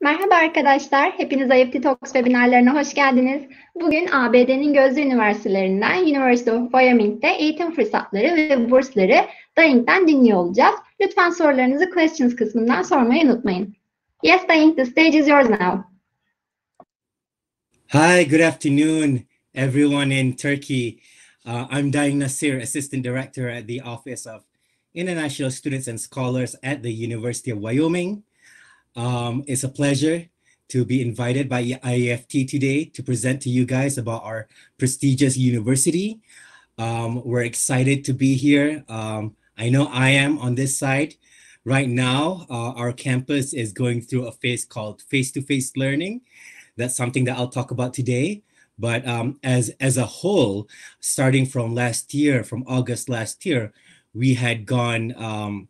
Merhaba arkadaşlar, hepiniz IEFT Talks webinarlarına hoş geldiniz. Bugün ABD'nin Gözde Üniversitelerinden University of Wyoming'de eğitim fırsatları ve bursları Daing'den dinliyor olacağız. Lütfen sorularınızı questions kısmından sormayı unutmayın. Yes, Daing, the stage is yours now. Hi, good afternoon, everyone in Turkey. I'm Daing Nasir, Assistant Director at the Office of International Students and Scholars at the University of Wyoming. It's a pleasure to be invited by IEFT today to present to you guys about our prestigious university. We're excited to be here. I know I am on this side. Right now, our campus is going through a phase called face-to-face learning. That's something that I'll talk about today. But as a whole, starting from last year, from August last year, we had gone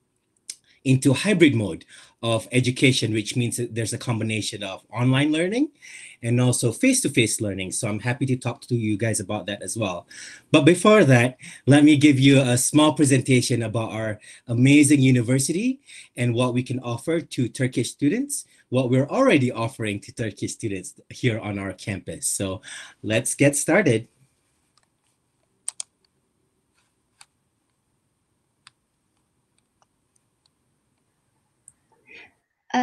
into hybrid mode of education, which means that there's a combination of online learning and also face-to-face learning. So I'm happy to talk to you guys about that as well. But before that, let me give you a small presentation about our amazing university and what we can offer to Turkish students, what we're already offering to Turkish students here on our campus. So let's get started.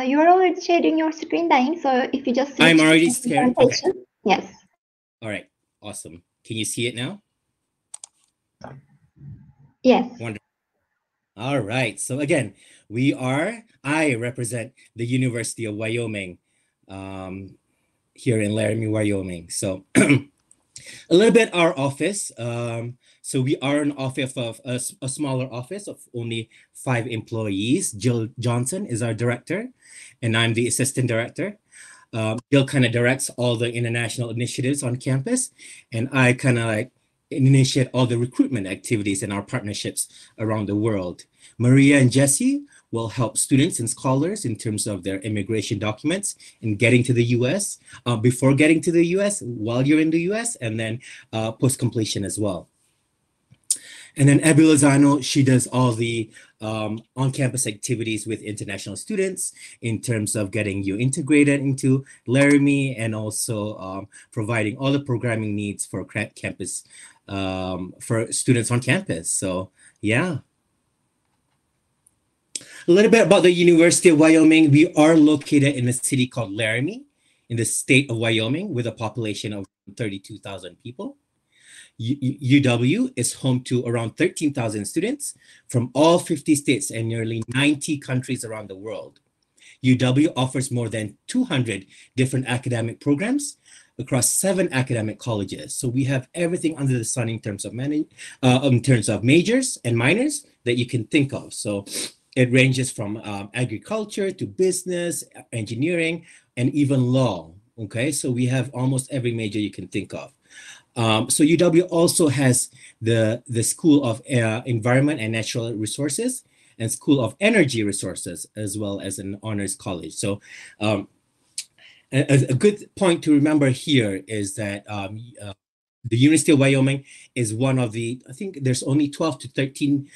You're already sharing your screen, Daing, so if you just... I'm already sharing? Okay. Yes. All right, awesome. Can you see it now? Yes. Wonderful. All right, so again, I represent the University of Wyoming here in Laramie, Wyoming. So a little bit our office. So we are an office of a smaller office of only 5 employees. Jill Johnson is our director, and I'm the assistant director. Jill kind of directs all the international initiatives on campus, and I kind of like initiate all the recruitment activities and our partnerships around the world. Maria and Jesse will help students and scholars in terms of their immigration documents and getting to the US, before getting to the US, while you're in the US, and then post-completion as well. And then Abby Lozano, she does all the on-campus activities with international students in terms of getting you integrated into Laramie and also providing all the programming needs for campus, for students on campus. So yeah. A little bit about the University of Wyoming. We are located in a city called Laramie in the state of Wyoming with a population of 32,000 people. UW is home to around 13,000 students from all 50 states and nearly 90 countries around the world. UW offers more than 200 different academic programs across 7 academic colleges. So we have everything under the sun in terms of majors and minors that you can think of. So it ranges from agriculture to business, engineering, and even law. Okay, so we have almost every major you can think of. So UW also has the School of Environment and Natural Resources and School of Energy Resources, as well as an honors college. So a good point to remember here is that the University of Wyoming is one of the, I think there's only 12 to 13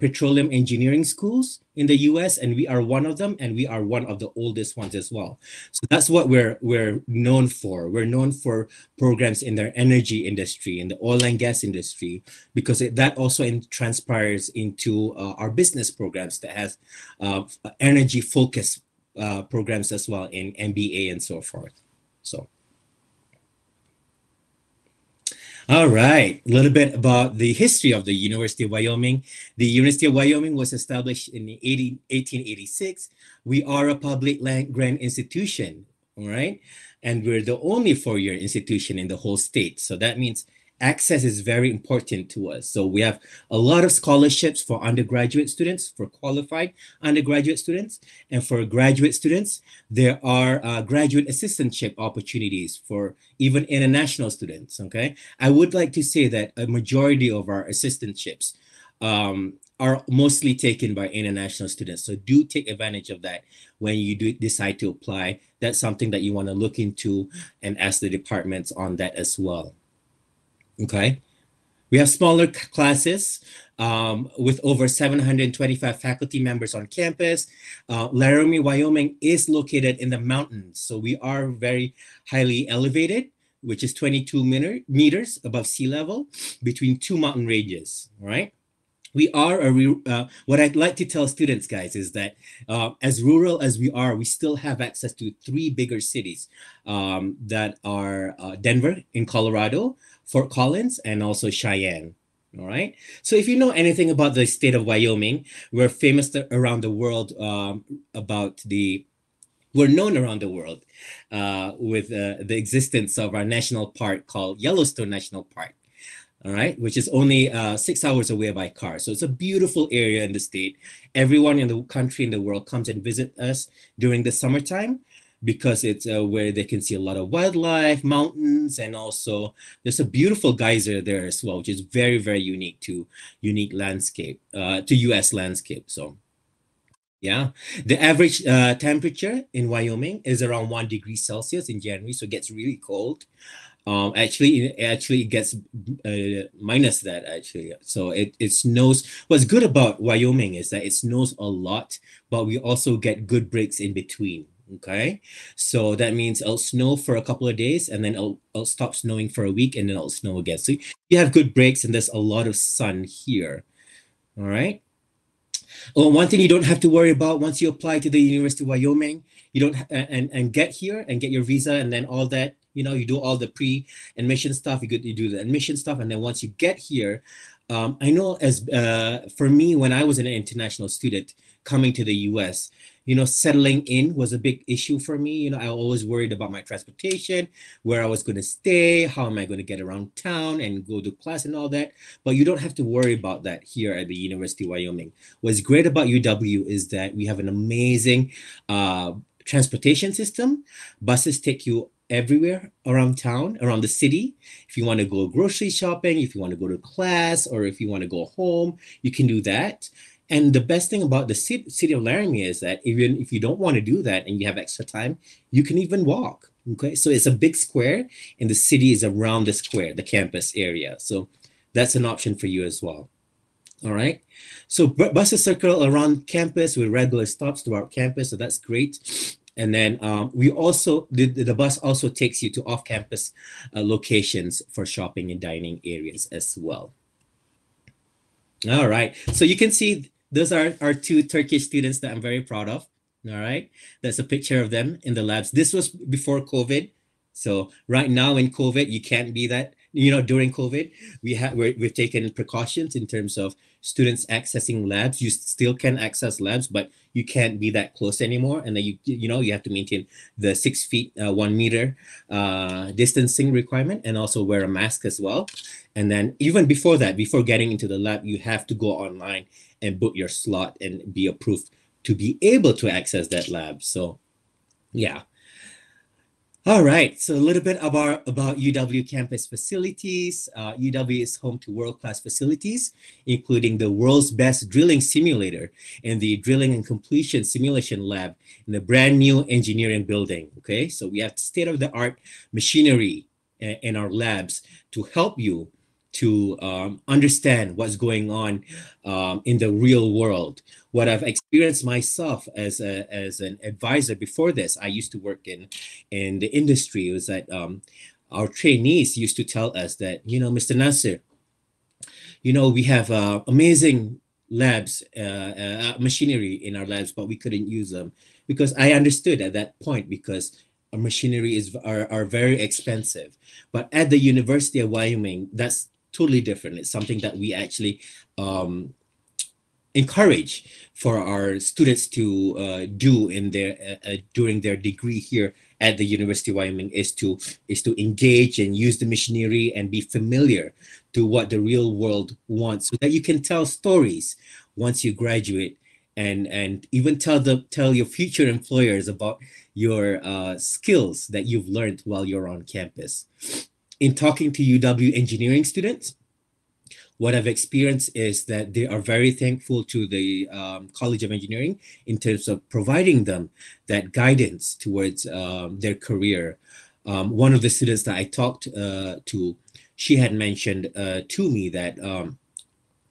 petroleum engineering schools in the US, and we are one of them, and we are one of the oldest ones as well. So that's what we're known for. We're known for programs in their energy industry, in the oil and gas industry, because that also transpires into our business programs that has energy focused programs as well in MBA and so forth. So. All right, a little bit about the history of the University of Wyoming. The University of Wyoming was established in 1886. We are a public land-grant institution, all right? And we're the only 4-year institution in the whole state. So that means access is very important to us. So we have a lot of scholarships for undergraduate students, for qualified undergraduate students, and for graduate students, there are graduate assistantship opportunities for even international students, okay? I would like to say that a majority of our assistantships are mostly taken by international students. So do take advantage of that when you do decide to apply. That's something that you want to look into and ask the departments on that as well. Okay. We have smaller classes with over 725 faculty members on campus. Laramie, Wyoming is located in the mountains, so we are very highly elevated, which is 22 meters above sea level between two mountain ranges, all right? We are what I'd like to tell students, guys, is that as rural as we are, we still have access to three bigger cities that are Denver in Colorado, Fort Collins, and also Cheyenne. All right. So if you know anything about the state of Wyoming, we're famous around the world we're known around the world with the existence of our national park called Yellowstone National Park. All right, which is only 6 hours away by car. So it's a beautiful area in the state. Everyone in the country and the world comes and visit us during the summertime because it's where they can see a lot of wildlife, mountains, and also there's a beautiful geyser there as well, which is very, very unique landscape, to US landscape. So yeah, the average temperature in Wyoming is around 1 degree Celsius in January, so it gets really cold. Actually it gets minus that actually. So it snows. What's good about Wyoming is that it snows a lot, but we also get good breaks in between. Okay, so that means it'll snow for a couple of days and then it'll stop snowing for a week and then it'll snow again. So you have good breaks and there's a lot of sun here. All right. Oh, one thing you don't have to worry about once you apply to the University of Wyoming, you don't and get here and get your visa and then all that. You know, you do all the pre-admission stuff, you do the admission stuff, and then once you get here, I know for me, when I was an international student coming to the US, you know, settling in was a big issue for me. You know, I always worried about my transportation, where I was going to stay, how am I going to get around town and go to class and all that. But you don't have to worry about that here at the University of Wyoming. What's great about UW is that we have an amazing transportation system. Buses take you everywhere around town, around the city. If you want to go grocery shopping, if you want to go to class, or if you want to go home, you can do that. And the best thing about the city of Laramie is that even if you don't want to do that and you have extra time, you can even walk. Okay, so it's a big square and the city is around the square, the campus area. So that's an option for you as well. All right, so buses circle around campus with regular stops throughout campus, so that's great. And then we also, the bus also takes you to off-campus locations for shopping and dining areas as well. All right, so you can see those are our two Turkish students that I'm very proud of. All right, that's a picture of them in the labs. This was before COVID. So right now in COVID, you can't be that, you know, during COVID, we've taken precautions in terms of students accessing labs. You still can access labs, but you can't be that close anymore. And then you have to maintain the 6 feet, 1 meter distancing requirement and also wear a mask as well. And then even before that, before getting into the lab, you have to go online and book your slot and be approved to be able to access that lab. So yeah. All right, so a little bit about UW campus facilities. UW is home to world-class facilities, including the world's best drilling simulator and the drilling and completion simulation lab in the brand new engineering building, okay? So we have state-of-the-art machinery in our labs to help you to understand what's going on in the real world. What I've experienced myself as an advisor before this, I used to work in the industry, was that our trainees used to tell us that, you know, Mr. Nasser, you know, we have amazing labs, machinery in our labs, but we couldn't use them because I understood at that point because our machinery are very expensive. But at the University of Wyoming, that's totally different. It's something that we actually encourage for our students to do in their during their degree here at the University of Wyoming is to engage and use the machinery and be familiar to what the real world wants, so that you can tell stories once you graduate and even tell your future employers about your skills that you've learned while you're on campus. In talking to UW engineering students, what I've experienced is that they are very thankful to the College of Engineering in terms of providing them that guidance towards their career. One of the students that I talked to she had mentioned to me that,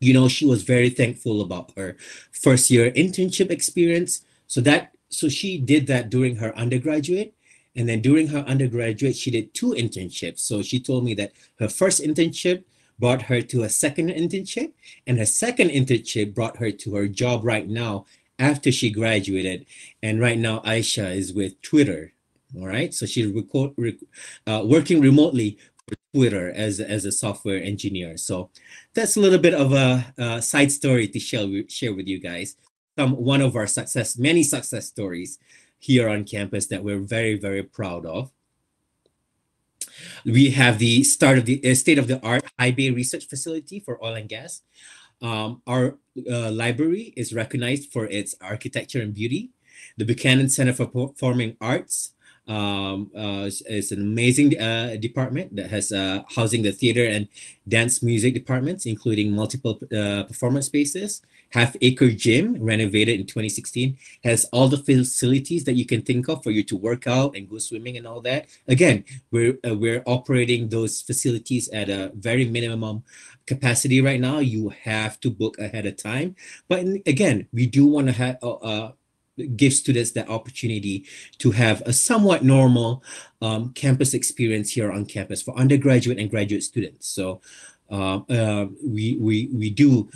she was very thankful about her first year internship experience. So she did that during her undergraduate. And then during her undergraduate, she did 2 internships. So she told me that her first internship brought her to a second internship, and her second internship brought her to her job right now after she graduated. And right now, Aisha is with Twitter. All right. So she's working remotely for Twitter as a software engineer. So that's a little bit of a side story to share with you guys. One of our many success stories here on campus that we're very, very proud of. We have the start of the state-of-the-art high bay research facility for oil and gas. Our library is recognized for its architecture and beauty. The Buchanan Center for Performing Arts is an amazing department that has housing the theater and dance music departments, including multiple performance spaces. Half-acre gym renovated in 2016 has all the facilities that you can think of for you to work out and go swimming and all that. Again, we're operating those facilities at a very minimum capacity right now. You have to book ahead of time. But again, we do want to give students that opportunity to have a somewhat normal campus experience here on campus for undergraduate and graduate students. So we do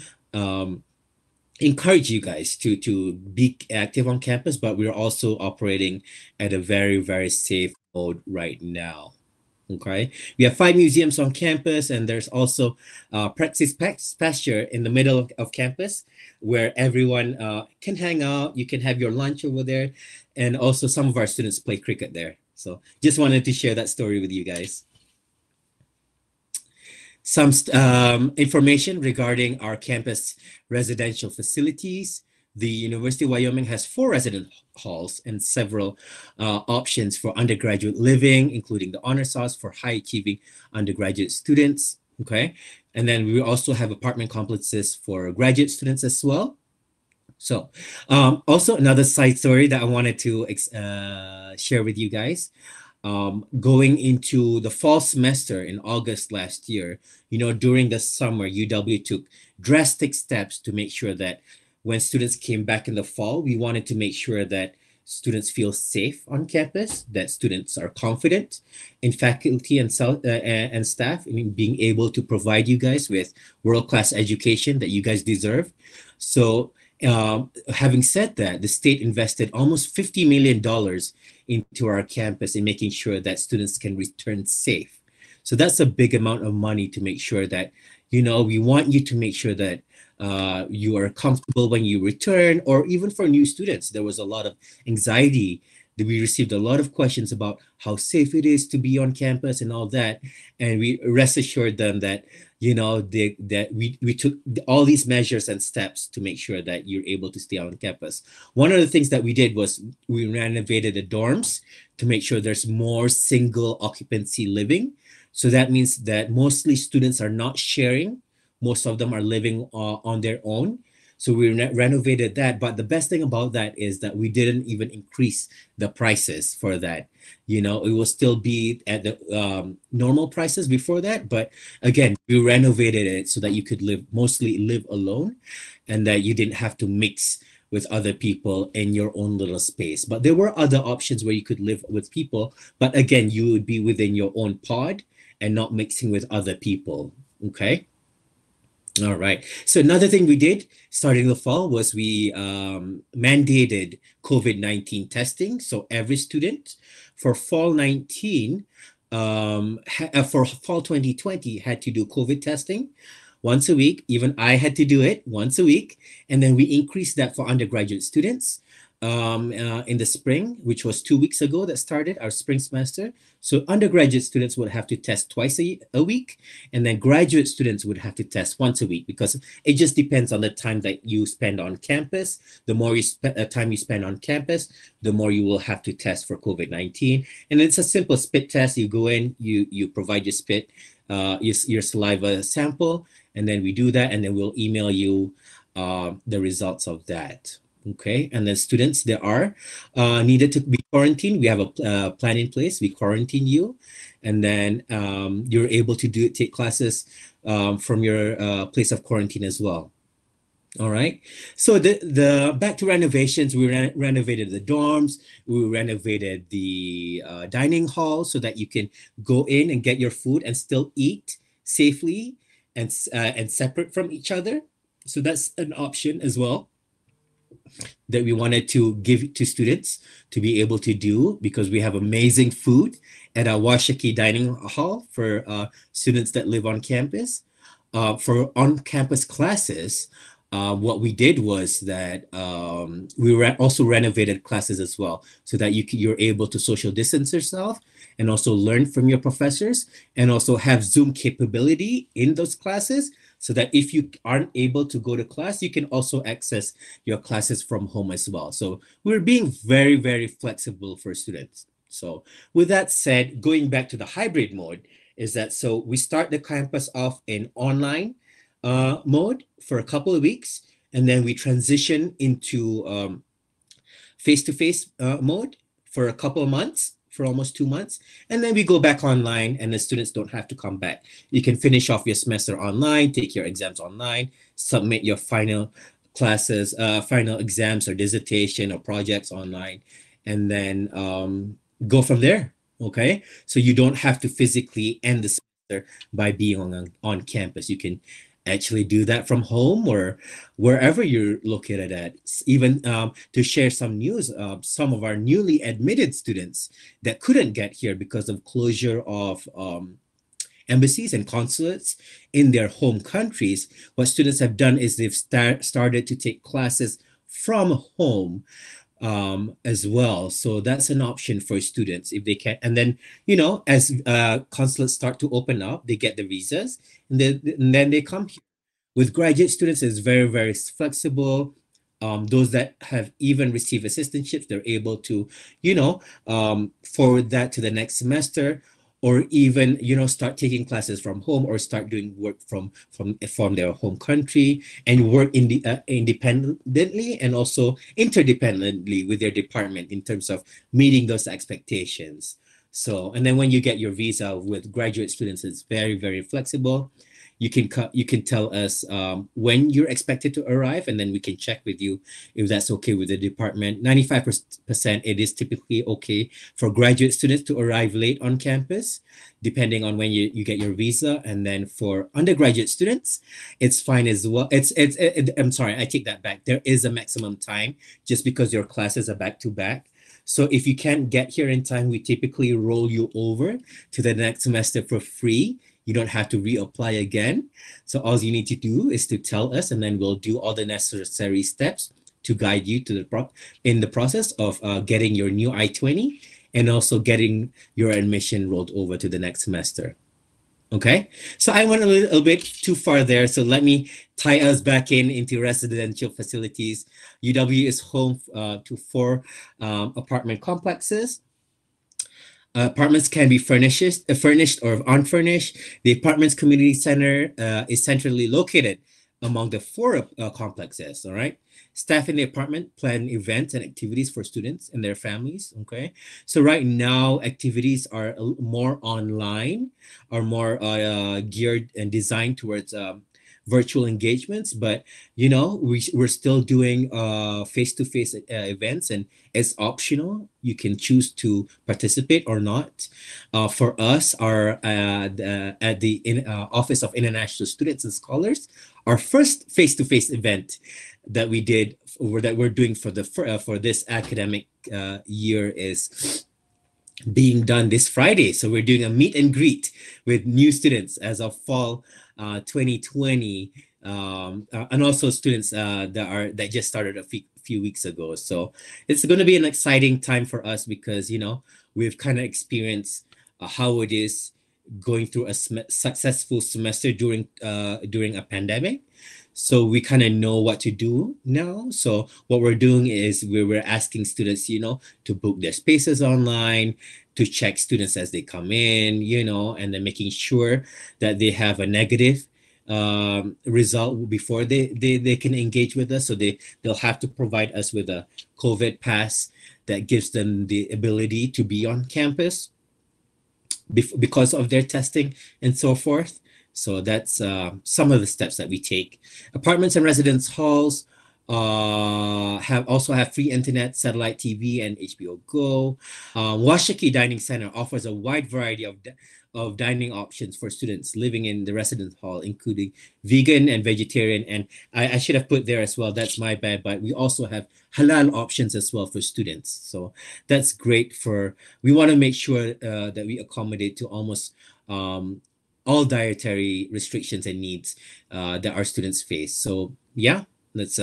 encourage you guys to be active on campus, but we're also operating at a very, very safe mode right now. Okay, we have 5 museums on campus, and there's also Praxis Pasture in the middle of campus where everyone can hang out. You can have your lunch over there, and also some of our students play cricket there. So just wanted to share that story with you guys. Some information regarding our campus residential facilities. The University of Wyoming has 4 resident halls and several options for undergraduate living, including the honors house for high-achieving undergraduate students. Okay, and then we also have apartment complexes for graduate students as well. So also another side story that I wanted to share with you guys. Going into the fall semester in August last year, during the summer, UW took drastic steps to make sure that when students came back in the fall, we wanted to make sure that students feel safe on campus, that students are confident in faculty and staff, being able to provide you guys with world-class education that you guys deserve. So having said that, the state invested almost $50 million into our campus in making sure that students can return safe. So that's a big amount of money to make sure that, we want you to make sure that you are comfortable when you return, or even for new students. There was a lot of anxiety. We received a lot of questions about how safe it is to be on campus and all that. And we rest assured them that, that we took all these measures and steps to make sure that you're able to stay on campus. One of the things that we did was we renovated the dorms to make sure there's more single occupancy living. So that means that mostly students are not sharing. Most of them are living on their own. So we renovated that. But the best thing about that is that we didn't even increase the prices for that. It will still be at the normal prices before that. But again, we renovated it so that you could mostly live alone, and that you didn't have to mix with other people in your own little space. But there were other options where you could live with people. But again, you would be within your own pod and not mixing with other people. Okay. All right. So another thing we did starting the fall was we mandated COVID-19 testing. So every student for fall 2020 had to do COVID testing once a week. Even I had to do it once a week. And then we increased that for undergraduate students in the spring, which was 2 weeks ago that started our spring semester. So undergraduate students would have to test twice a week, and then graduate students would have to test once a week, because it just depends on the time that you spend on campus. The more time you spend on campus, the more you will have to test for COVID-19. And it's a simple spit test. You go in, you provide your spit, your saliva sample, and then we do that, and then we'll email you the results of that. Okay, and then students that are needed to be quarantined, we have a plan in place. We quarantine you, and then you're able to take classes from your place of quarantine as well. All right. So the back to renovations, we renovated the dorms, we renovated the dining hall so that you can go in and get your food and still eat safely and separate from each other. So that's an option as well that we wanted to give to students to be able to do, because we have amazing food at our Washaki dining hall for students that live on campus. For on-campus classes, what we did was that we also renovated classes as well, so that you're able to social distance yourself and also learn from your professors, and also have Zoom capability in those classes, so that if you aren't able to go to class, you can also access your classes from home as well. So we're being very, very flexible for students. So with that said, going back to the hybrid mode, is that so we start the campus off in online mode for a couple of weeks, and then we transition into face-to-face mode for a couple of months, for almost 2 months, and then we go back online, and the students don't have to come back. You can finish off your semester online, take your exams online, submit your final classes, final exams or dissertation or projects online, and then go from there. Okay, so you don't have to physically end the semester by being on campus. You can actually do that from home or wherever you're located at. Even to share some news, some of our newly admitted students that couldn't get here because of closure of embassies and consulates in their home countries, what students have done is they've started to take classes from home as well. So that's an option for students if they can. And then, you know, as consulates start to open up, they get the visas, and then they come here. With graduate students, it's very, very flexible. Those that have even received assistantships, they're able to, you know, forward that to the next semester, or even, you know, start taking classes from home, or start doing work from their home country, and work independently and also interdependently with their department in terms of meeting those expectations. So, and then when you get your visa with graduate students, it's very, very flexible. You can tell us when you're expected to arrive, and then we can check with you if that's okay with the department. 95% it is typically okay for graduate students to arrive late on campus, depending on when you get your visa. And then for undergraduate students, it's fine as well. I'm sorry, I take that back. There is a maximum time just because your classes are back to back. So if you can't get here in time, we typically roll you over to the next semester for free. You don't have to reapply again. So all you need to do is to tell us, and then we'll do all the necessary steps to guide you to in the process of getting your new I-20 and also getting your admission rolled over to the next semester. Okay, so I went a little bit too far there. So let me tie us back into residential facilities. UW is home to 4 apartment complexes. Apartments can be furnished or unfurnished. The apartments community center is centrally located among the 4 complexes. All right. Staff in the apartment plan events and activities for students and their families. Okay. So right now, activities are more online, are more geared and designed towards virtual engagements, but you know, we're still doing face-to-face events, and it's optional. You can choose to participate or not. For us, at the Office of International Students and Scholars, our first face-to-face event that we did, or that we're doing for this academic year, is being done this Friday. So we're doing a meet and greet with new students as of fall 2020, and also students that just started a few weeks ago. So it's going to be an exciting time for us, because you know, we've kind of experienced how it is going through a successful semester during a pandemic. So we kind of know what to do now. So what we're doing is we're asking students, you know, to book their spaces online, to check students as they come in, you know, and then making sure that they have a negative result before they can engage with us. So they'll have to provide us with a COVID pass that gives them the ability to be on campus because of their testing and so forth. So that's some of the steps that we take. Apartments and residence halls also have free internet, satellite TV, and HBO Go. Washakie Dining Center offers a wide variety of dining options for students living in the residence hall, including vegan and vegetarian. And I should have put there as well, that's my bad, but we also have halal options as well for students. So that's great we want to make sure that we accommodate to almost all dietary restrictions and needs that our students face. So yeah, that's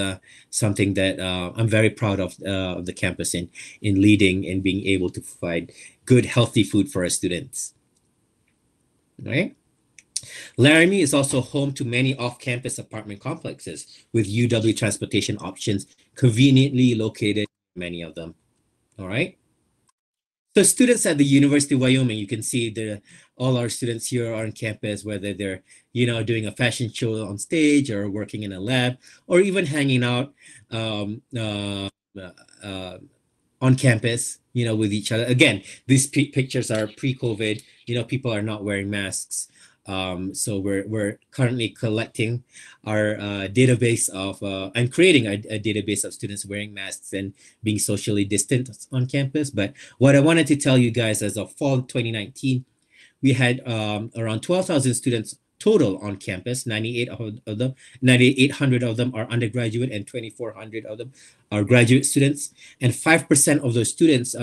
something that I'm very proud of the campus in leading and being able to provide good, healthy food for our students. Right? Laramie is also home to many off-campus apartment complexes with UW transportation options conveniently located, many of them. All right. So students at the University of Wyoming, you can see all our students here are on campus, whether they're, doing a fashion show on stage or working in a lab or even hanging out on campus, with each other. Again, these pictures are pre-COVID, people are not wearing masks. So we're currently collecting our database of and creating a database of students wearing masks and being socially distant on campus. But what I wanted to tell you guys, as of fall 2019, we had around 12,000 students total on campus. 9,800 of them are undergraduate and 2,400 of them are graduate students. And 5% of those students,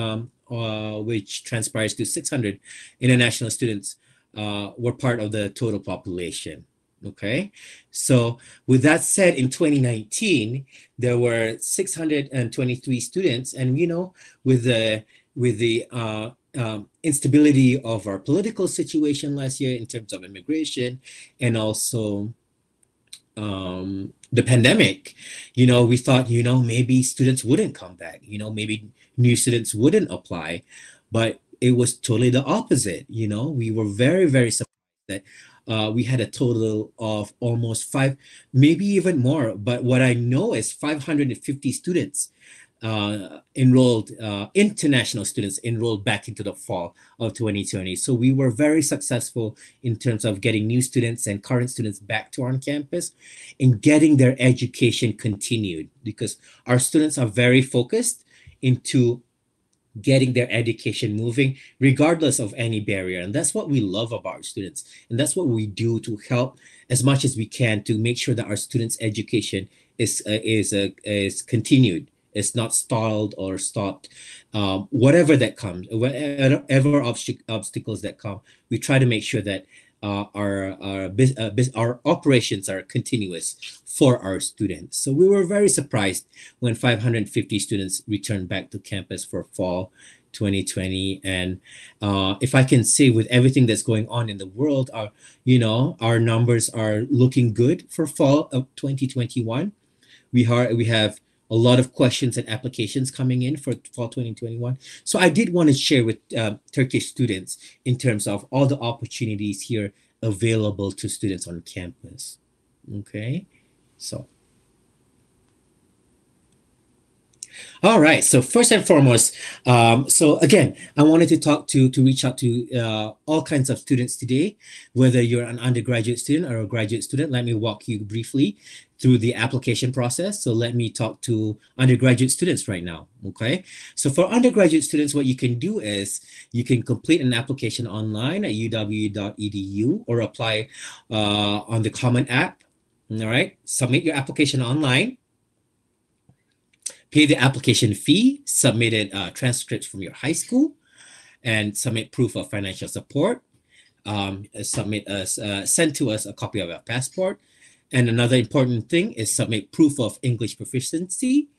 which transpires to 600 international students, were part of the total population. Okay, so with that said, in 2019 there were 623 students, and with the instability of our political situation last year in terms of immigration and also the pandemic, we thought maybe students wouldn't come back, maybe new students wouldn't apply, but it was totally the opposite. We were very, very surprised that we had a total of almost 5, maybe even more. But what I know is 550 students enrolled, international students enrolled back into the fall of 2020. So we were very successful in terms of getting new students and current students back to our campus and getting their education continued, because our students are very focused into getting their education moving regardless of any barrier. And that's what we love about our students. And that's what we do to help as much as we can to make sure that our students' education is continued. It's not stalled or stopped. Whatever that comes, whatever obstacles that come, we try to make sure that our operations are continuous for our students. So we were very surprised when 550 students returned back to campus for fall 2020. And if I can say, with everything that's going on in the world, our numbers are looking good for fall of 2021. We have a lot of questions and applications coming in for fall 2021. So I did want to share with Turkish students in terms of all the opportunities here available to students on campus. Okay, so. All right, so first and foremost, so again, I wanted to reach out to all kinds of students today, whether you're an undergraduate student or a graduate student. Let me walk you briefly through the application process. So let me talk to undergraduate students right now, okay? So for undergraduate students, what you can do is you can complete an application online at uw.edu or apply on the Common App, all right? Submit your application online. Pay the application fee, submit transcripts from your high school, and submit proof of financial support. Send to us a copy of your passport. And another important thing is submit proof of English proficiency,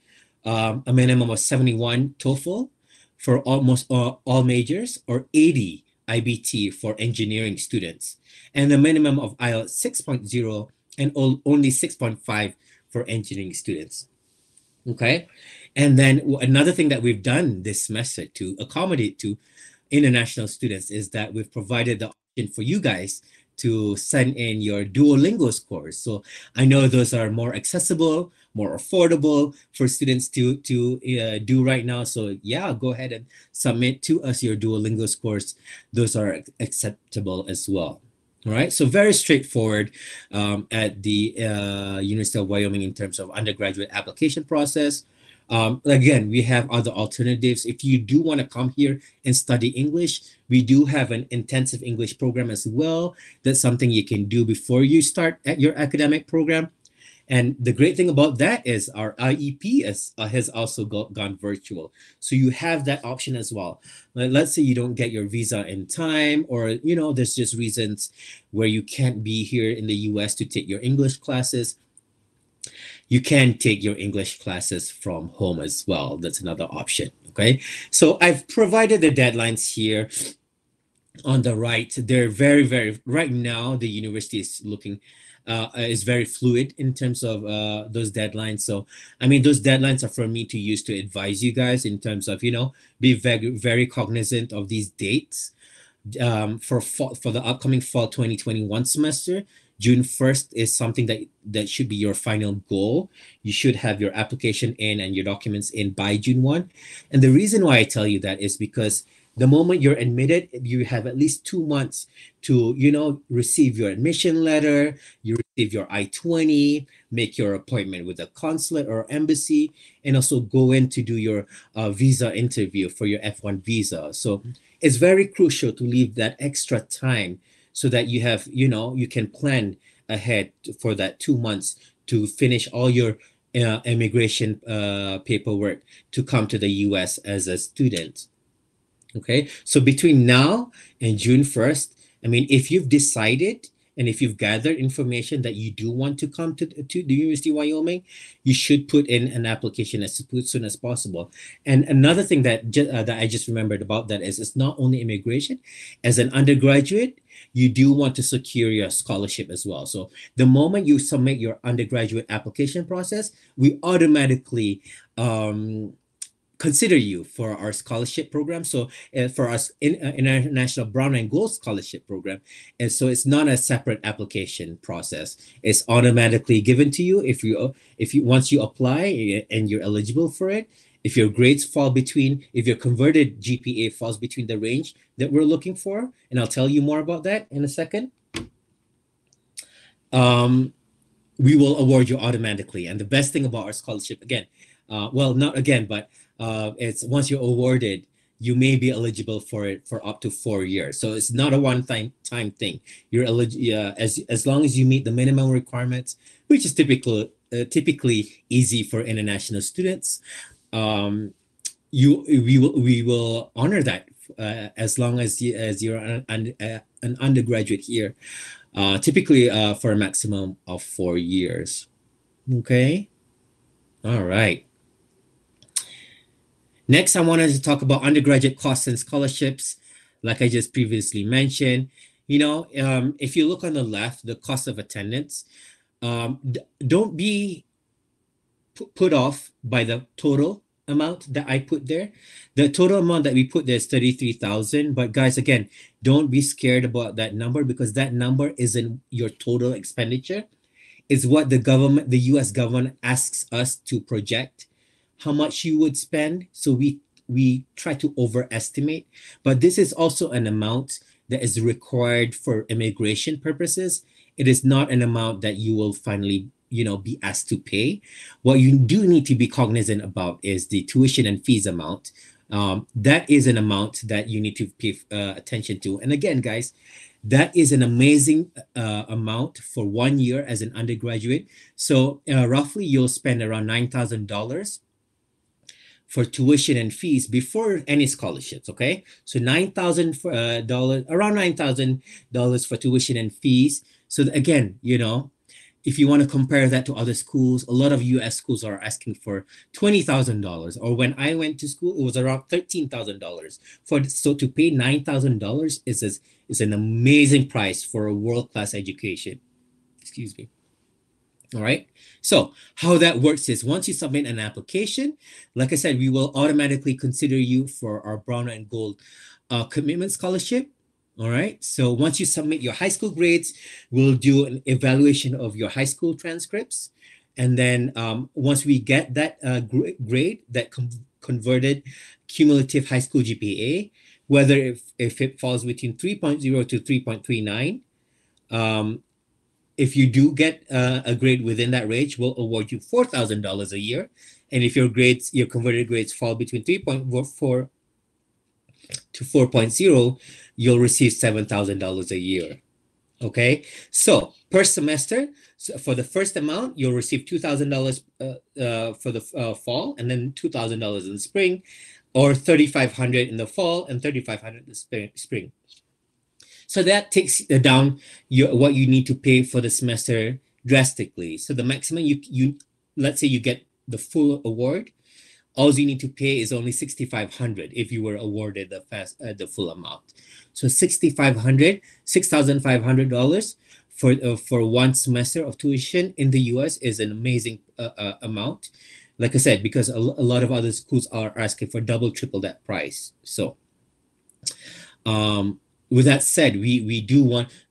a minimum of 71 TOEFL for almost all majors, or 80 IBT for engineering students, and a minimum of IELTS 6.0 and only 6.5 for engineering students. Okay, and then another thing that we've done this semester to accommodate to international students is that we've provided the option for you guys to send in your Duolingo scores. So I know those are more accessible, more affordable for students to do right now. So yeah, go ahead and submit to us your Duolingo scores. Those are acceptable as well. All right, so very straightforward at the University of Wyoming in terms of undergraduate application process. Again, we have other alternatives. If you do want to come here and study English, we do have an intensive English program as well. That's something you can do before you start at your academic program. And the great thing about that is our IEP has also gone virtual. So you have that option as well. Let's say you don't get your visa in time, or, you know, there's just reasons where you can't be here in the US to take your English classes. You can take your English classes from home as well. That's another option, okay? So I've provided the deadlines here on the right. They're very, right now, the university is looking, is very fluid in terms of those deadlines. So, I mean, those deadlines are for me to use to advise you guys in terms of, you know, be very cognizant of these dates for the upcoming fall 2021 semester. June 1st is something that should be your final goal. You should have your application in and your documents in by June 1. And the reason why I tell you that is because the moment you're admitted, you have at least 2 months to, you know, receive your admission letter, you receive your I-20, make your appointment with a consulate or embassy, and also go in to do your visa interview for your F1 visa. So it's very crucial to leave that extra time so that you have, you know, you can plan ahead for that 2 months to finish all your immigration paperwork to come to the US as a student. Okay, so between now and June 1st, I mean, if you've decided and if you've gathered information that you do want to come to the University of Wyoming, you should put in an application as soon as possible. And another thing that I just remembered about that is it's not only immigration. As an undergraduate, you do want to secure your scholarship as well. So the moment you submit your undergraduate application process, we automatically consider you for our scholarship program. So for us international brown and gold scholarship program. And so it's not a separate application process. It's automatically given to you if you once you apply and you're eligible for it. If your grades fall between, if your converted GPA falls between the range that we're looking for, and I'll tell you more about that in a second, we will award you automatically. And the best thing about our scholarship, again, well, not again, but it's once you're awarded, you may be eligible for it for up to 4 years. So it's not a one-time thing. You're eligible as long as you meet the minimum requirements, which is typically easy for international students. We will honor that as long as you're an undergraduate here, typically for a maximum of 4 years. Okay. All right. Next, I wanted to talk about undergraduate costs and scholarships. Like I just previously mentioned, you know, if you look on the left, the cost of attendance, don't be put off by the total amount that I put there. The total amount that we put there is $33,000. But guys, again, don't be scared about that number because that number isn't your total expenditure. It's what the government, the US government asks us to project how much you would spend. So we try to overestimate, but this is also an amount that is required for immigration purposes. It is not an amount that you will finally, you know, be asked to pay. What you do need to be cognizant about is the tuition and fees amount. That is an amount that you need to pay attention to. And again, guys, that is an amazing amount for 1 year as an undergraduate. So roughly you'll spend around $9,000 for tuition and fees before any scholarships, okay? So $9,000, around $9,000 for tuition and fees. So again, you know, if you want to compare that to other schools, a lot of US schools are asking for $20,000. Or when I went to school, it was around $13,000. So to pay $9,000 is an amazing price for a world-class education. Excuse me. All right. So how that works is once you submit an application, like I said, we will automatically consider you for our brown and gold commitment scholarship. All right. So once you submit your high school grades, we'll do an evaluation of your high school transcripts. And then once we get that grade, that converted cumulative high school GPA, whether if it falls between 3.0 to 3.39, if you do get a grade within that range, we'll award you $4,000 a year. And if your converted grades fall between 3.4 to 4.0, you'll receive $7,000 a year. Okay, so per semester, so for the first amount, you'll receive $2,000 for the fall, and then $2,000 in the spring, or $3,500 in the fall and $3,500 in the spring. So that takes down what you need to pay for the semester drastically. So the maximum you let's say you get the full award, all you need to pay is only $6,500 if you were awarded the full amount. So $6,500 for one semester of tuition in the U.S. is an amazing amount. Like I said, because a lot of other schools are asking for double, triple that price. So with that said, we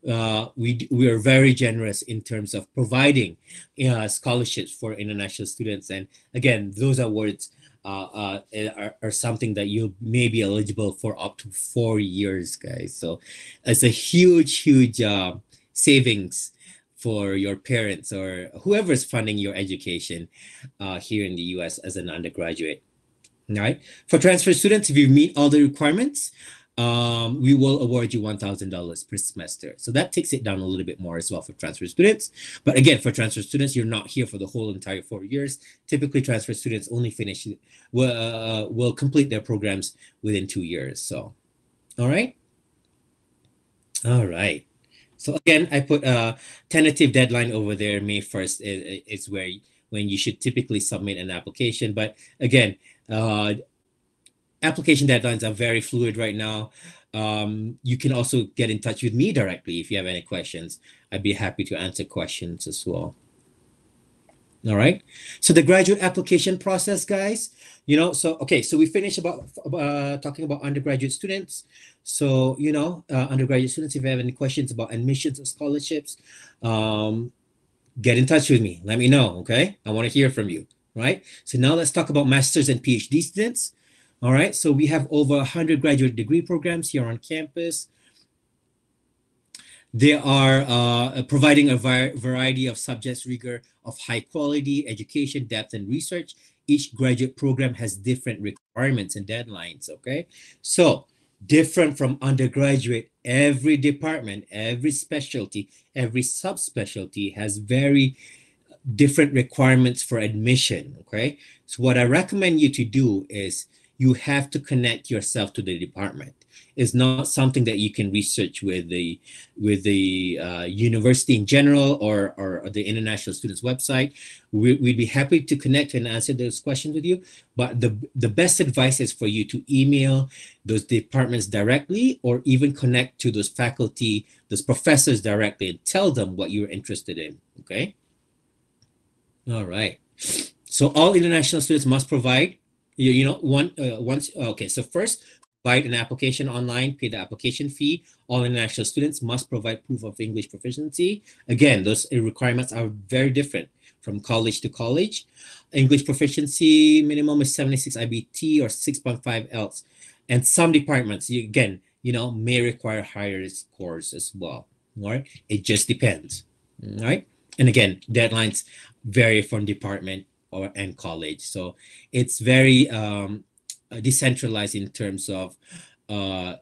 are very generous in terms of providing scholarships for international students. And again, those awards are something that you may be eligible for up to 4 years, guys. So it's a huge savings for your parents or whoever's funding your education here in the US as an undergraduate. All right. For transfer students, if you meet all the requirements, we will award you $1,000 per semester. So that takes it down a little bit more as well for transfer students. But again, for transfer students, you're not here for the whole entire 4 years. Typically, transfer students only will complete their programs within 2 years. So, all right. All right. So again, I put a tentative deadline over there. May 1st is when you should typically submit an application. But again, application deadlines are very fluid right now. You can also get in touch with me directly if you have any questions. I'd be happy to answer questions as well. All right. So the graduate application process, guys, so we finished about talking about undergraduate students. So, undergraduate students, if you have any questions about admissions or scholarships, get in touch with me. Let me know, okay? I want to hear from you, right? So now let's talk about master's and PhD students. All right, so we have over 100 graduate degree programs here on campus. They are providing a variety of subjects, rigor of high quality, education, depth, and research. Each graduate program has different requirements and deadlines, okay? So different from undergraduate, every department, every specialty, every subspecialty has very different requirements for admission, okay? So what I recommend you to do is you have to connect yourself to the department. It's not something that you can research with the university in general or the international students website. We'd be happy to connect and answer those questions with you. But the best advice is for you to email those departments directly, or even connect to those faculty, those professors directly, and tell them what you're interested in. Okay. All right. So all international students must provide. So first, provide an application online, pay the application fee. All international students must provide proof of English proficiency. Again, those requirements are very different from college to college. English proficiency minimum is 76 IBT or 6.5 ELTS. And some departments, may require higher scores as well. All right, it just depends. All right, and again, deadlines vary from department and college. So it's very decentralized in terms of their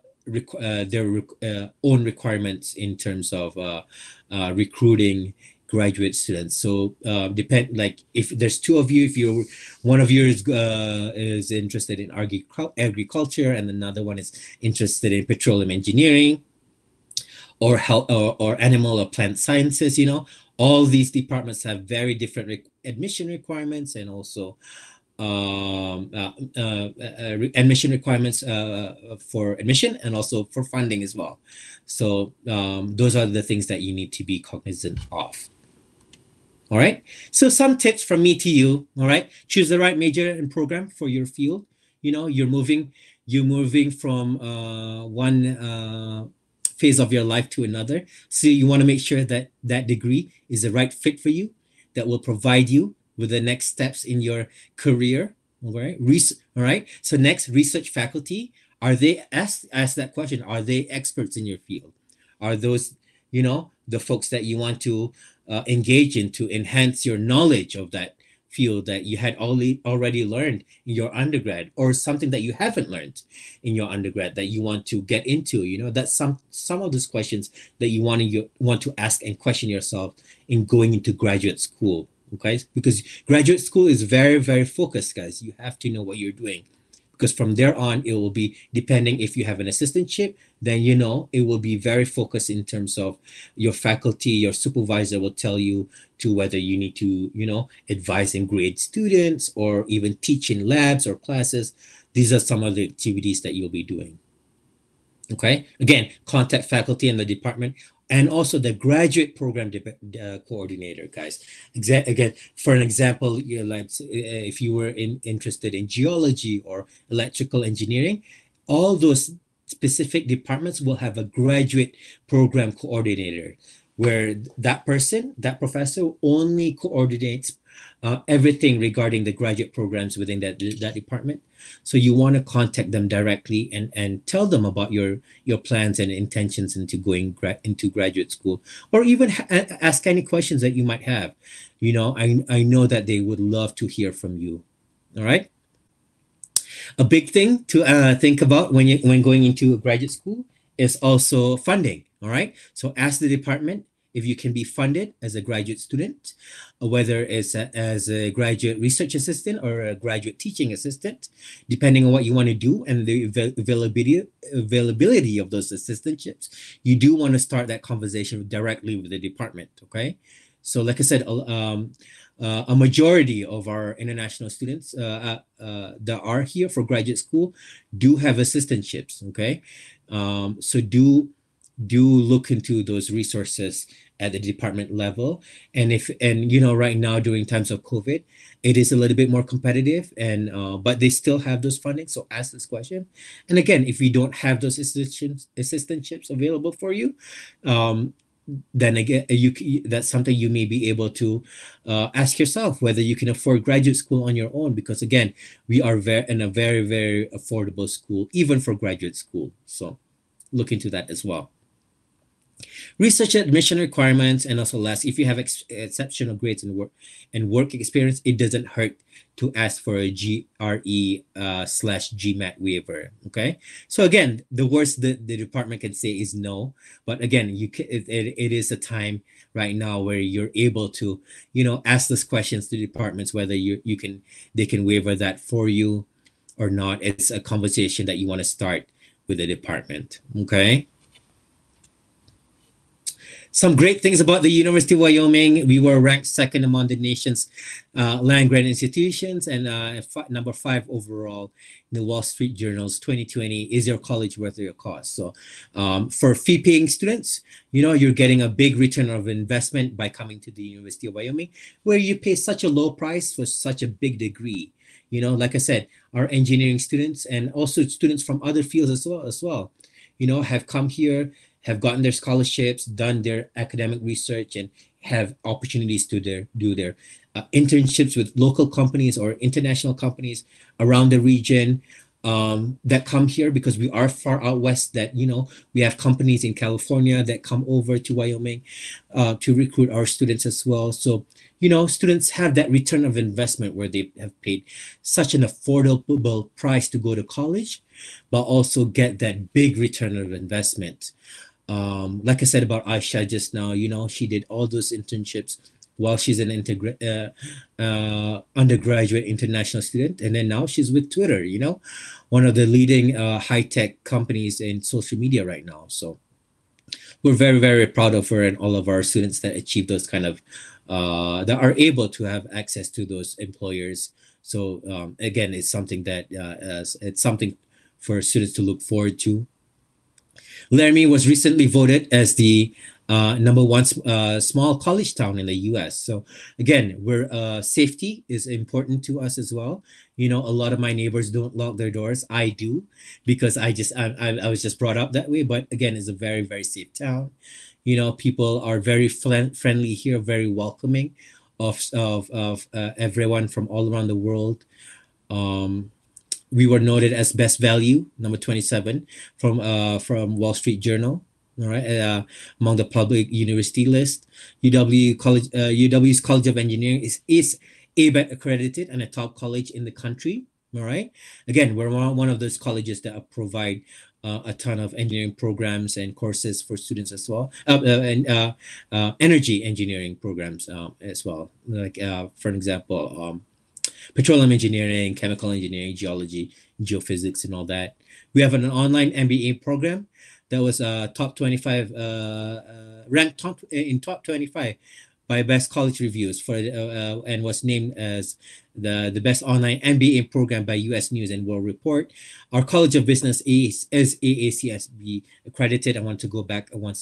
own requirements in terms of recruiting graduate students. So if there's two of you, one of you is interested in agriculture and another one is interested in petroleum engineering or health or animal or plant sciences, all these departments have very different admission requirements and also admission requirements for admission and also for funding as well. So those are the things that you need to be cognizant of. All right. So some tips from me to you. All right. Choose the right major and program for your field. You're moving from one phase of your life to another. So you want to make sure that that degree is the right fit for you, that will provide you with the next steps in your career. All right. All right. So next, research faculty, are they ask that question? Are they experts in your field? Are those, the folks that you want to engage in to enhance your knowledge of that field that you had already learned in your undergrad, or something that you haven't learned in your undergrad that you want to get into? That's some of those questions that you want to ask and question yourself in going into graduate school. Okay, because graduate school is very, very focused, guys. You have to know what you're doing, because from there on, it will be, depending if you have an assistantship, then it will be very focused in terms of your faculty. Your supervisor will tell you to whether you need to, advise and grade students, or even teach in labs or classes. These are some of the activities that you'll be doing. Okay, again, contact faculty in the department, and also the graduate program coordinator, guys. Again, for an example, if you were interested in geology or electrical engineering, all those specific departments will have a graduate program coordinator, where that professor only coordinates everything regarding the graduate programs within that department. So you want to contact them directly and tell them about your plans and intentions into going into graduate school, or even ask any questions that you might have. I know that they would love to hear from you. All right. A big thing to think about when going into graduate school is also funding. All right. So ask the department if you can be funded as a graduate student, whether it's as a graduate research assistant or a graduate teaching assistant, depending on what you want to do and the availability of those assistantships. You do want to start that conversation directly with the department. Okay. So like I said, a majority of our international students that are here for graduate school do have assistantships. Okay. So do look into those resources at the department level. And right now during times of COVID, it is a little bit more competitive, but they still have those funding. So ask this question. And again, if you don't have those assistantships available for you, then again, that's something you may be able to ask yourself, whether you can afford graduate school on your own, because again, we are in a very, very affordable school, even for graduate school. So look into that as well. Research admission requirements, and also last, if you have exceptional grades and work experience, it doesn't hurt to ask for a GRE/GMAT waiver. Okay, so again, the worst the department can say is no, but again, it is a time right now where you're able to ask those questions to departments, whether they can waiver that for you or not. It's a conversation that you want to start with the department. Okay. Some great things about the University of Wyoming. We were ranked second among the nation's land-grant institutions, and number 5 overall in the Wall Street Journal's 2020 Is Your College Worth Your Cost? So for fee-paying students, you're getting a big return of investment by coming to the University of Wyoming, where you pay such a low price for such a big degree. Like I said, our engineering students and also students from other fields as well, have come here, have gotten their scholarships, done their academic research, and have opportunities to do their internships with local companies or international companies around the region that come here, because we are far out west, that, we have companies in California that come over to Wyoming to recruit our students as well. So, students have that return of investment where they have paid such an affordable price to go to college, but also get that big return of investment. Like I said about Aisha just now, she did all those internships while she's an undergraduate international student. And then now she's with Twitter, one of the leading high-tech companies in social media right now. So we're very, very proud of her and all of our students that achieve those kind of, that are able to have access to those employers. So again, it's something that it's something for students to look forward to. Laramie was recently voted as the number one small college town in the U.S. So again, safety is important to us as well. You know, a lot of my neighbors don't lock their doors. I do, because I was just brought up that way. But again, it's a very, very safe town. You know, people are very friendly here, very welcoming of everyone from all around the world. We were noted as best value, number 27, from Wall Street Journal. All right, among the public university list. UW's College of Engineering is ABET accredited and a top college in the country. All right, again, we're one of those colleges that provide a ton of engineering programs and courses for students as well, and energy engineering programs as well. Like for example, petroleum engineering, chemical engineering, geology, geophysics, and all that. We have an online MBA program that was top 25, ranked in top 25 by Best College Reviews and was named as the best online MBA program by U.S. News and World Report. Our College of Business is AACSB accredited. I want to go back one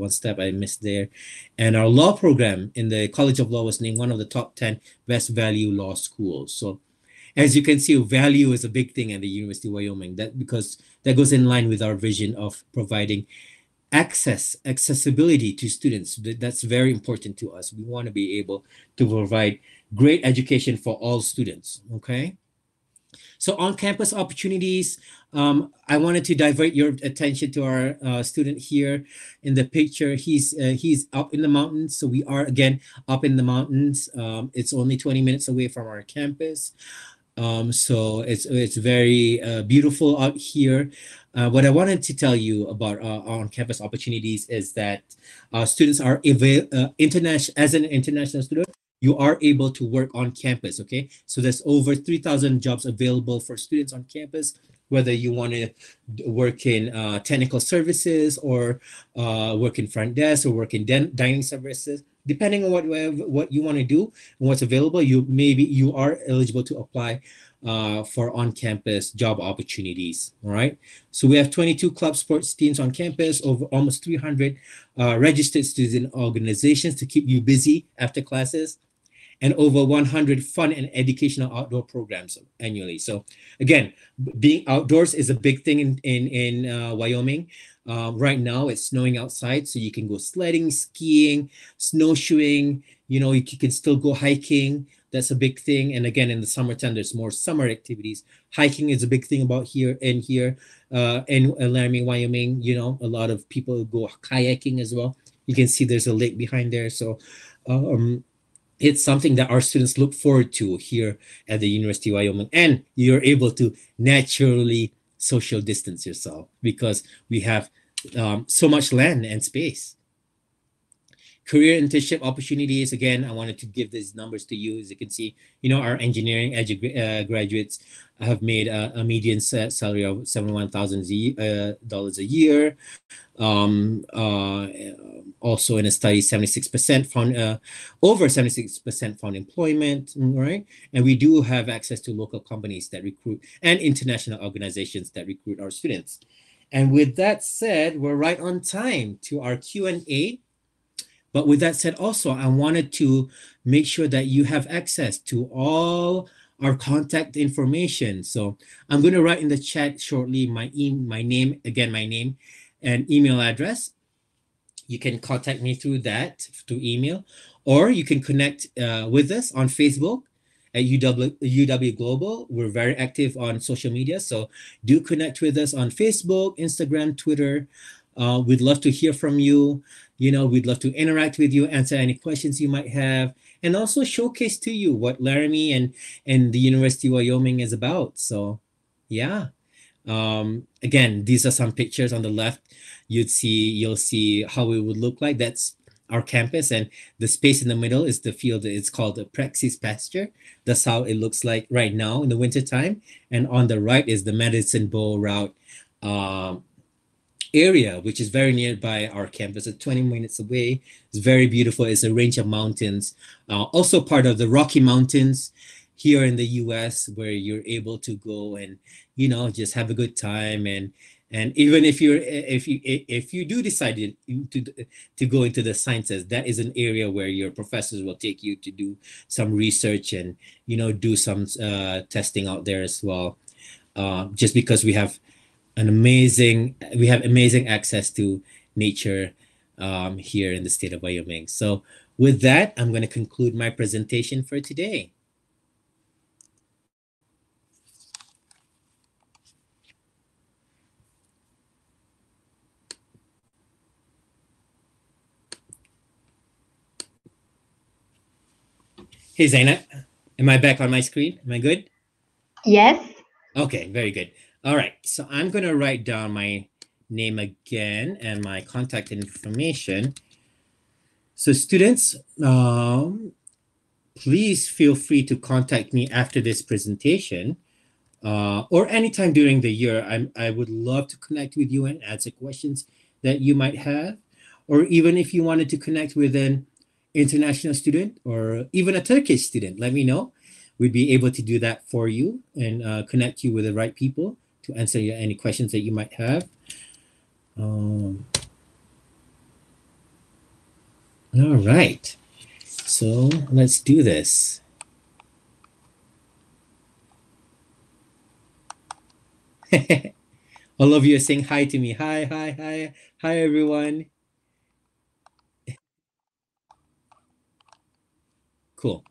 step I missed there. And our law program in the College of Law was named one of the top 10 best value law schools. So as you can see, value is a big thing at the University of Wyoming, because that goes in line with our vision of providing accessibility to students. That's very important to us. We want to be able to provide great education for all students, okay? So on-campus opportunities, I wanted to divert your attention to our student here in the picture. He's up in the mountains. So we are, again, up in the mountains. It's only 20 minutes away from our campus. So it's very beautiful out here. What I wanted to tell you about on-campus opportunities is that students are international. As an international student, you are able to work on campus. Okay, so there's over 3,000 jobs available for students on campus. Whether you want to work in technical services or work in front desk or work in dining services. Depending on what you want to do and what's available, you are eligible to apply for on-campus job opportunities. All right. So we have 22 club sports teams on campus, over almost 300 registered student organizations to keep you busy after classes, and over 100 fun and educational outdoor programs annually. So again, being outdoors is a big thing in Wyoming. Right now it's snowing outside, so you can go sledding, skiing, snowshoeing, you can still go hiking. That's a big thing. And again, in the summertime, there's more summer activities. Hiking is a big thing about here in Laramie, Wyoming. A lot of people go kayaking as well. You can see there's a lake behind there. So it's something that our students look forward to here at the University of Wyoming. And you're able to naturally social distance yourself because we have so much land and space. Career internship opportunities. Again, I wanted to give these numbers to you. As you can see, our engineering graduates have made a median salary of $71,000 a year. Also in a study, 76% found, over 76% found employment, right? And we do have access to local companies that recruit and international organizations that recruit our students. And with that said, we're right on time to our Q&A. But with that said, also, I wanted to make sure that you have access to all our contact information. So I'm going to write in the chat shortly my name and email address. You can contact me through email, or you can connect with us on Facebook at UW Global. We're very active on social media, so do connect with us on Facebook, Instagram, Twitter. We'd love to hear from you. We'd love to interact with you, answer any questions you might have, and also showcase to you what Laramie and the University of Wyoming is about. So, yeah. Again, these are some pictures on the left. You'll see how it would look like. That's our campus, and the space in the middle is the field. It's called the Praxis Pasture. That's how it looks like right now in the wintertime. And on the right is the Medicine Bow Route area, which is very nearby our campus. It's 20 minutes away. It's very beautiful. It's a range of mountains, also part of the Rocky Mountains here in the US, where you're able to go and just have a good time and And even if you do decide to go into the sciences, that is an area where your professors will take you to do some research and do some testing out there as well. Just because we have amazing access to nature here in the state of Wyoming. So with that, I'm going to conclude my presentation for today. Hey, Zainab, am I back on my screen? Am I good? Yes. Okay, very good. All right, so I'm going to write down my name again and my contact information. So students, please feel free to contact me after this presentation or anytime during the year. I would love to connect with you and answer questions that you might have, or even if you wanted to connect with an international student or even a Turkish student, let me know. We'd be able to do that for you and connect you with the right people to answer any questions that you might have. All right, so let's do this. All of you are saying hi to me. Hi, hi, hi, hi, everyone. Cool.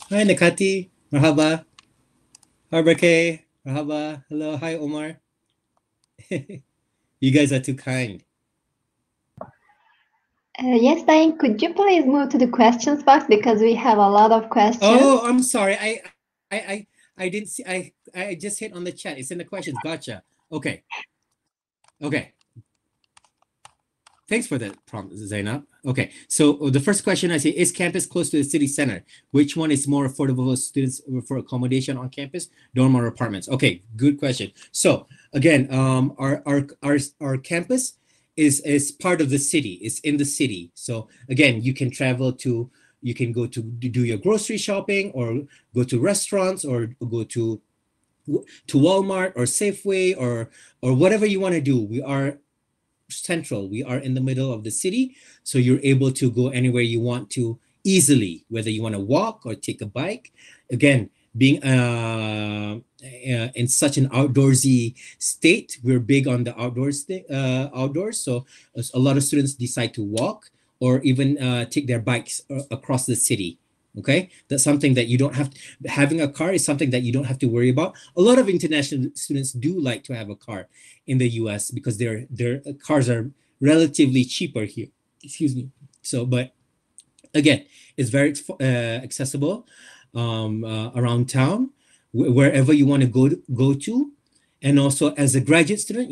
Hi, Nakati. Marhaba. Harbake. Marhaba. Hello. Hi, Omar. You guys are too kind. Yes, Diane, could you please move to the questions box because we have a lot of questions. Oh, I'm sorry. I didn't see. I just hit on the chat. It's in the questions. Gotcha. Okay. Okay. Thanks for that prompt, Zainab. Okay, so the first question I say, is campus close to the city center? Which one is more affordable for students for accommodation on campus, dorm or apartments? Okay, good question. So again, our campus is part of the city. It's in the city. So again, you can travel to, you can go to do your grocery shopping or go to restaurants or go to Walmart or Safeway or whatever you want to do. We are central. We are in the middle of the city, so you're able to go anywhere you want to easily, whether you want to walk or take a bike. Again, being in such an outdoorsy state, we're big on the outdoors. So a lot of students decide to walk or even take their bikes across the city. Okay, that's something that you don't have to, having a car is something that you don't have to worry about. A lot of international students do like to have a car in the US because their cars are relatively cheaper here. Excuse me. So, but again, it's very accessible around town, wherever you want to go to. And also as a graduate student,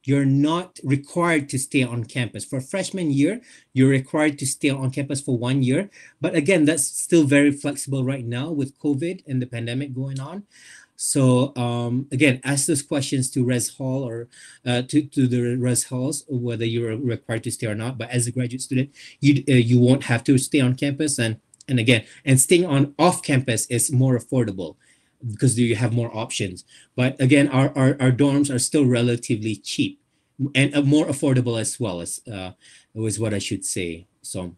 you're not required to stay on campus. For freshman year, you're required to stay on campus for 1 year. But again, that's still very flexible right now with COVID and the pandemic going on. So again, ask those questions to Res Hall or to the Res Halls, whether you're required to stay or not. But as a graduate student, you won't have to stay on campus. And again, staying on off campus is more affordable, because you have more options. But again, our dorms are still relatively cheap and more affordable as well, as was what I should say. So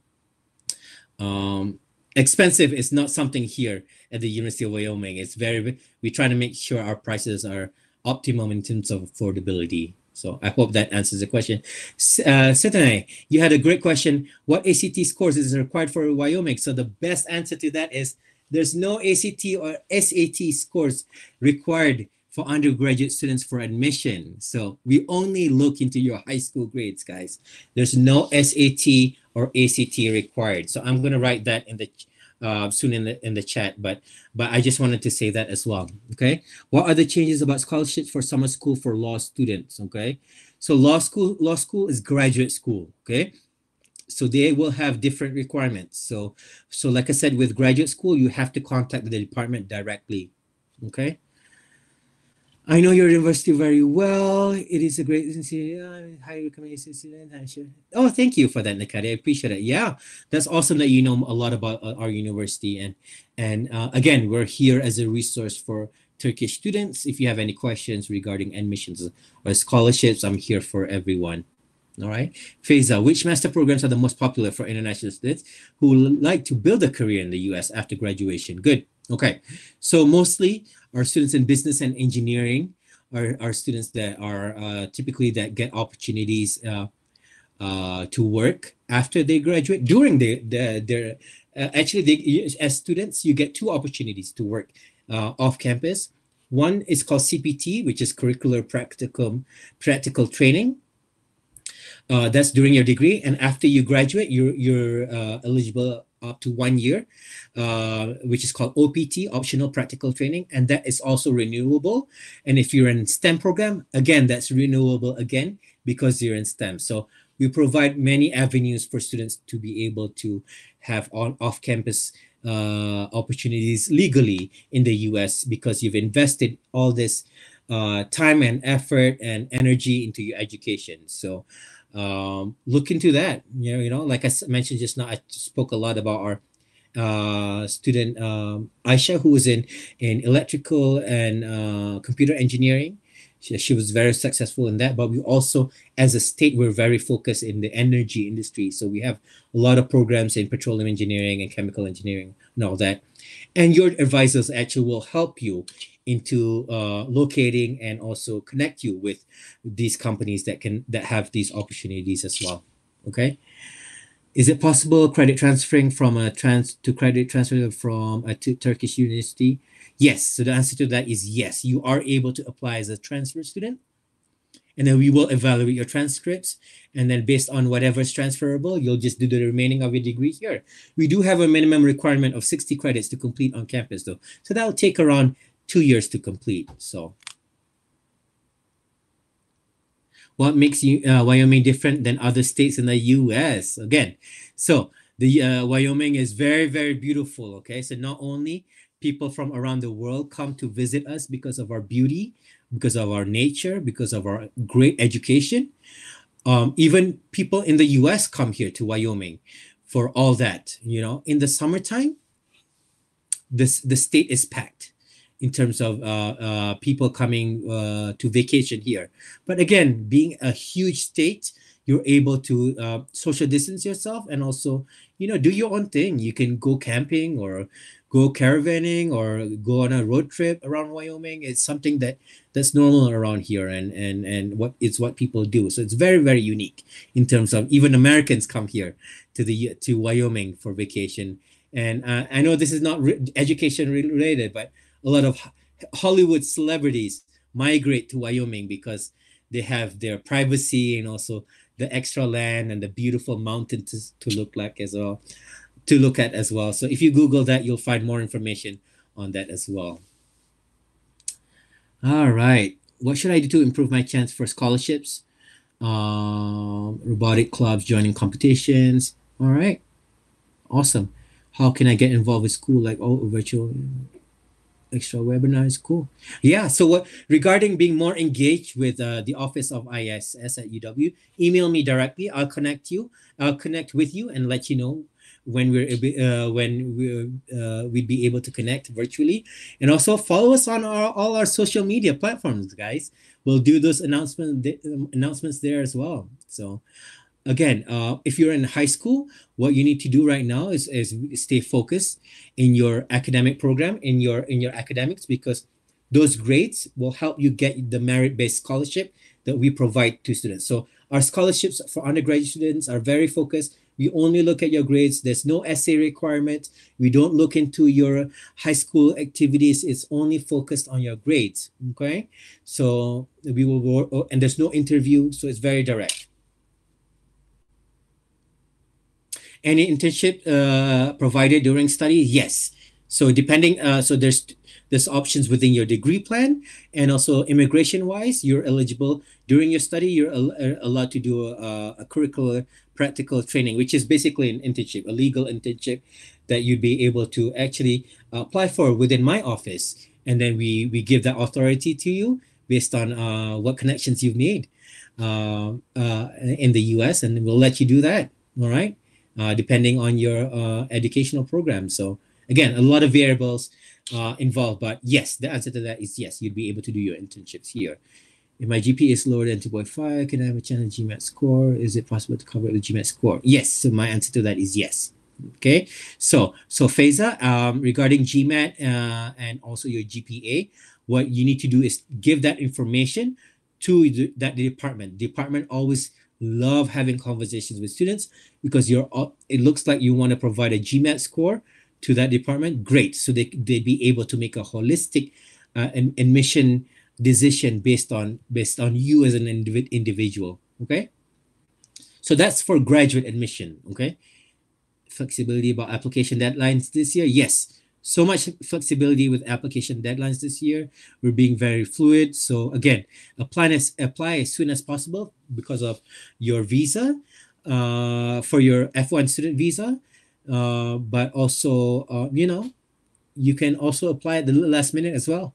expensive is not something here at the University of Wyoming. It's we try to make sure our prices are optimum in terms of affordability. So I hope that answers the question. Certainly, you had a great question. What ACT scores is required for Wyoming? So the best answer to that is there's no ACT or SAT scores required for undergraduate students for admission. So we only look into your high school grades, guys. There's no SAT or ACT required. So I'm going to write that in the soon in the chat, but I just wanted to say that as well. Okay, what are the changes about scholarships for summer school for law students? Okay, so law school is graduate school. Okay, so they will have different requirements. So like I said, with graduate school, you have to contact the department directly. Okay. I know your university very well. It is a great agency. I highly recommend it. Oh, thank you for that, Nikari. I appreciate it. Yeah, that's awesome that you know a lot about our university. And again, we're here as a resource for Turkish students. If you have any questions regarding admissions or scholarships, I'm here for everyone. All right. Faiza, which master programs are the most popular for international students who would like to build a career in the US after graduation? Good. Okay. So mostly our students in business and engineering are students that are typically that get opportunities to work after they graduate. During their as students, you get two opportunities to work off campus. One is called CPT, which is curricular practical training. That's during your degree, and after you graduate, you're eligible up to 1 year, which is called OPT, optional practical training, and that is also renewable. And if you're in STEM program, again, that's renewable again because you're in STEM. So we provide many avenues for students to be able to have off-campus opportunities legally in the US because you've invested all this time and effort and energy into your education. So look into that. You know, like I mentioned just now, I spoke a lot about our student Aisha, who was in electrical and computer engineering. She was very successful in that, but we also, as a state, we're very focused in the energy industry. So we have a lot of programs in petroleum engineering and chemical engineering and all that. And your advisors actually will help you into locating and also connect you with these companies that have these opportunities as well. Okay. Is it possible credit transferring from credit transfer from a Turkish university? Yes. So the answer to that is yes. You are able to apply as a transfer student, and then we will evaluate your transcripts, and then based on whatever is transferable, you'll just do the remaining of your degree here. We do have a minimum requirement of 60 credits to complete on campus, though, so that'll take around 2 years to complete. So what makes Wyoming different than other states in the US? Again, so the Wyoming is very, very beautiful. Okay, so not only people from around the world come to visit us because of our beauty, because of our nature, because of our great education. Even people in the US come here to Wyoming for all that. You know, in the summertime, the state is packed in terms of people coming to vacation here. But again, being a huge state, you're able to social distance yourself and also, you know, do your own thing. You can go camping or go caravanning or go on a road trip around Wyoming. It's something that's normal around here, and what people do. So it's very, very unique in terms of even Americans come here to Wyoming for vacation. And I know this is not education related, but a lot of Hollywood celebrities migrate to Wyoming because they have their privacy and also the extra land and the beautiful mountains to look like as well. To look at as well. So if you Google that, you'll find more information on that as well. All right. What should I do to improve my chance for scholarships? Robotic clubs, joining competitions. All right. Awesome. How can I get involved with school, like virtual extra webinars? Cool. Yeah. So regarding being more engaged with the Office of ISS at UW, email me directly. I'll connect with you and let you know when we'd be able to connect virtually. And also follow us on all our social media platforms, guys. We'll do those announcements there as well. So again, if you're in high school, what you need to do right now is stay focused in your academic program, in your academics, because those grades will help you get the merit-based scholarship that we provide to students. So our scholarships for undergraduate students are very focused. We only look at your grades. There's no essay requirement. We don't look into your high school activities. It's only focused on your grades. Okay, so we will work, and there's no interview, so it's very direct. Any internship provided during study? Yes. So depending, so there's options within your degree plan, and also immigration wise, you're eligible during your study. You're allowed to do a curricular practical training, which is basically an internship, a legal internship that you'd be able to actually apply for within my office, and then we give that authority to you based on what connections you've made in the US, and we'll let you do that. All right, depending on your educational program. So again, a lot of variables involved, but yes, the answer to that is yes, you'd be able to do your internships here. If my GPA is lower than 2.5, can I have a chance at GMAT score? Is it possible to cover the GMAT score? Yes, so my answer to that is yes. Okay, so Faiza, regarding GMAT and also your GPA, what you need to do is give that information to that department. Department always love having conversations with students because it looks like you want to provide a GMAT score to that department. Great, so they'd be able to make a holistic admission decision based on you as an individual. Okay, so that's for graduate admission. Okay, flexibility about application deadlines this year. Yes, so much flexibility with application deadlines this year. We're being very fluid. So again, apply as soon as possible because of your visa, for your F1 student visa. But also, you know, you can also apply at the last minute as well.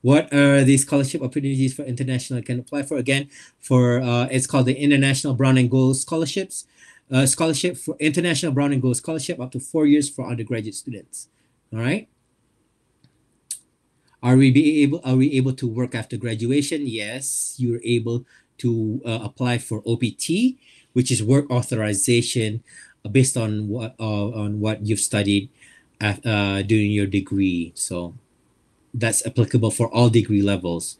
What are the scholarship opportunities for international can apply for? Again, for it's called the International Brown and Gold Scholarships. Scholarship for International Brown and Gold Scholarship up to 4 years for undergraduate students. All right. Are we able to work after graduation? Yes, you're able to apply for OPT, which is work authorization based on what you've studied during your degree. So that's applicable for all degree levels.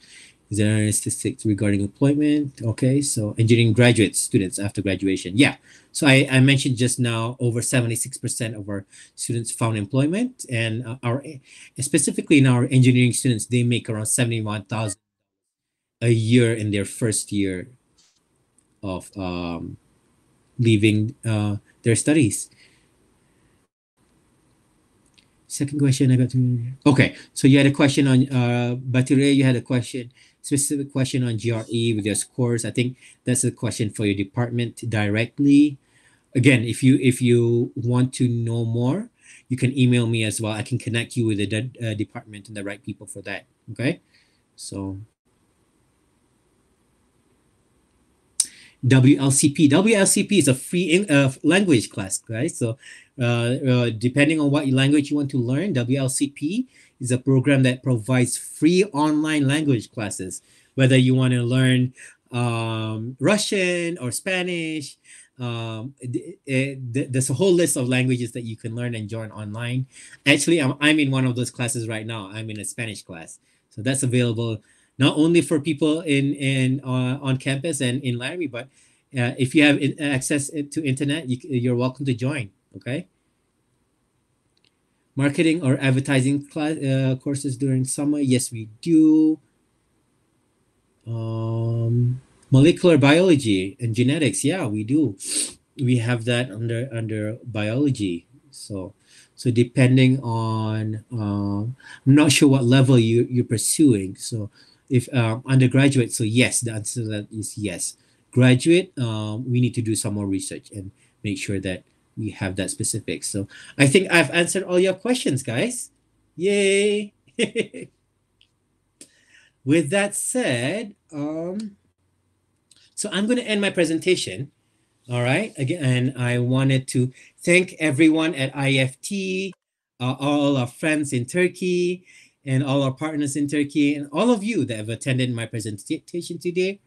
Is there any statistics regarding employment? Okay, so engineering graduate students after graduation. Yeah, so I mentioned just now over 76% of our students found employment, and specifically in our engineering students, they make around $71,000 a year in their first year of leaving their studies. Second question I got to, okay, so you had a question on Batire, you had a specific question on GRE with your scores. I think that's a question for your department directly. Again, if you want to know more, you can email me as well. I can connect you with the department and the right people for that. Okay, so WLCP is a free language class, guys. So depending on what language you want to learn, WLCP is a program that provides free online language classes. Whether you want to learn Russian or Spanish, there's a whole list of languages that you can learn and join online. Actually, I'm in one of those classes right now. I'm in a Spanish class, so that's available not only for people on campus and in Laramie, but if you have access to internet, you're welcome to join. Okay. Marketing or advertising courses during summer? Yes, we do. Molecular biology and genetics? Yeah, we do. We have that under biology. So depending on, I'm not sure what level you're pursuing. So if undergraduate, so yes, the answer to that is yes. Graduate, we need to do some more research and make sure that we have that specific. So I think I've answered all your questions, guys. Yay! With that said, so I'm going to end my presentation. All right. Again, I wanted to thank everyone at IEFT, all our friends in Turkey, and all our partners in Turkey, and all of you that have attended my presentation today.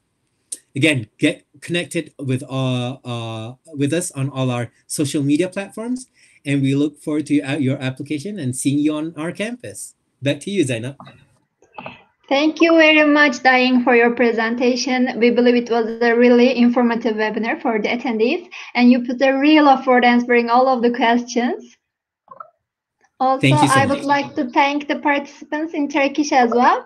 Again, get connected with us on all our social media platforms, and we look forward to your application and seeing you on our campus. Back to you, Zainab. Thank you very much, Daing, for your presentation. We believe it was a really informative webinar for the attendees, and you put a real effort answering all of the questions. Also, Thank you so I would much. like to thank the participants in Turkish as well.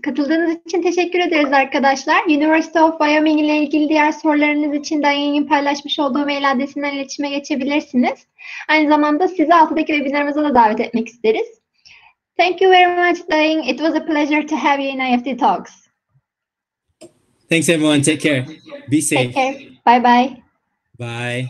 Katıldığınız için teşekkür ederiz arkadaşlar. University of Wyoming ile ilgili diğer sorularınız için Diane'in paylaşmış olduğu mail adresinden iletişime geçebilirsiniz. Aynı zamanda sizi altıdaki webinarımıza da davet etmek isteriz. Thank you very much, Diane. It was a pleasure to have you in IEFT Talks. Thanks, everyone. Take care. Be safe. Take care. Bye-bye. Bye.